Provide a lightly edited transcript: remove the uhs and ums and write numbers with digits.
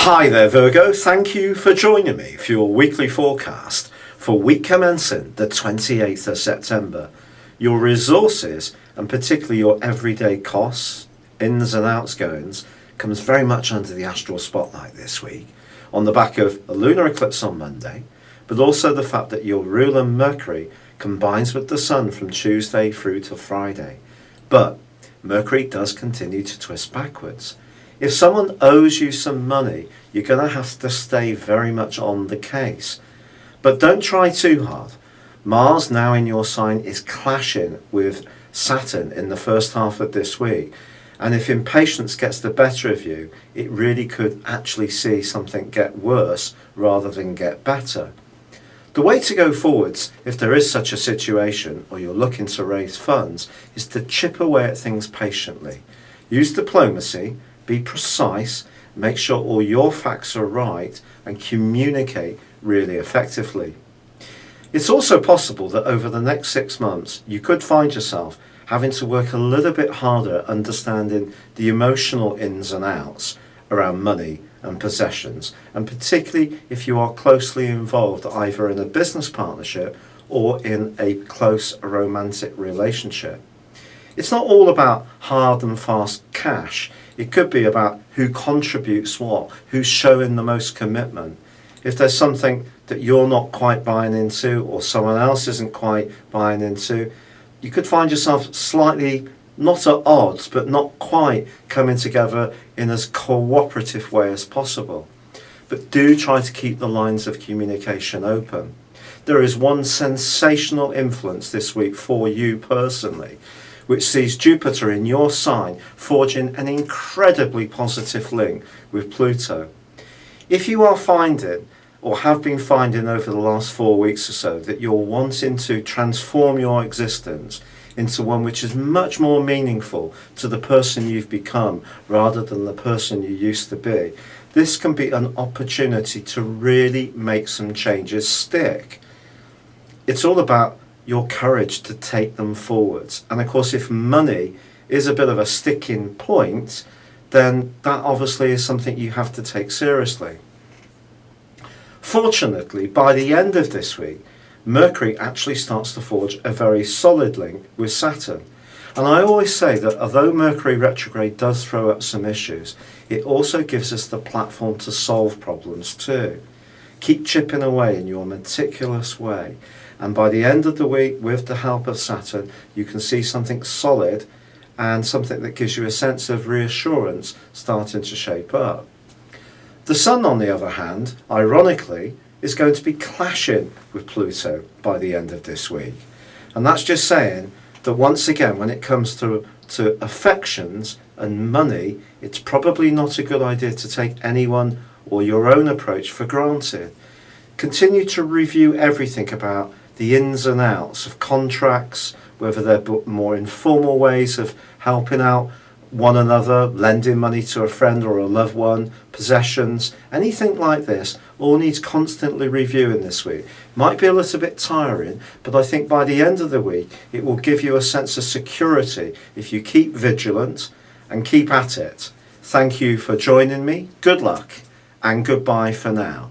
Hi there Virgo, thank you for joining me for your weekly forecast for week commencing the 28th of September. Your resources and particularly your everyday costs, ins and outs goings, comes very much under the astral spotlight this week on the back of a lunar eclipse on Monday, but also the fact that your ruler Mercury combines with the Sun from Tuesday through to Friday. But Mercury does continue to twist backwards. If someone owes you some money, you're going to have to stay very much on the case. But don't try too hard. Mars, now in your sign, is clashing with Saturn in the first half of this week. And if impatience gets the better of you, it really could actually see something get worse rather than get better. The way to go forwards, if there is such a situation, or you're looking to raise funds, is to chip away at things patiently. Use diplomacy, be precise, make sure all your facts are right, and communicate really effectively. It's also possible that over the next 6 months, you could find yourself having to work a little bit harder understanding the emotional ins and outs around money and possessions, and particularly if you are closely involved either in a business partnership or in a close romantic relationship. It's not all about hard and fast cash. It could be about who contributes what, who's showing the most commitment. If there's something that you're not quite buying into or someone else isn't quite buying into, you could find yourself slightly not at odds, but not quite coming together in as cooperative way as possible. But do try to keep the lines of communication open. There is one sensational influence this week for you personally, which sees Jupiter in your sign forging an incredibly positive link with Pluto. If you are finding, or have been finding over the last 4 weeks or so, that you're wanting to transform your existence into one which is much more meaningful to the person you've become rather than the person you used to be, this can be an opportunity to really make some changes stick. It's all about your courage to take them forwards. And of course, if money is a bit of a sticking point, then that obviously is something you have to take seriously. Fortunately, by the end of this week, Mercury actually starts to forge a very solid link with Saturn. And I always say that although Mercury retrograde does throw up some issues, it also gives us the platform to solve problems too. Keep chipping away in your meticulous way. And by the end of the week, with the help of Saturn, you can see something solid and something that gives you a sense of reassurance starting to shape up. The Sun, on the other hand, ironically, is going to be clashing with Pluto by the end of this week. And that's just saying that once again, when it comes to affections and money, it's probably not a good idea to take anyone or your own approach for granted. Continue to review everything about the ins and outs of contracts, whether they're more informal ways of helping out one another, lending money to a friend or a loved one, possessions, anything like this, all needs constantly reviewing this week. Might be a little bit tiring, but I think by the end of the week, it will give you a sense of security if you keep vigilant and keep at it. Thank you for joining me. Good luck and goodbye for now.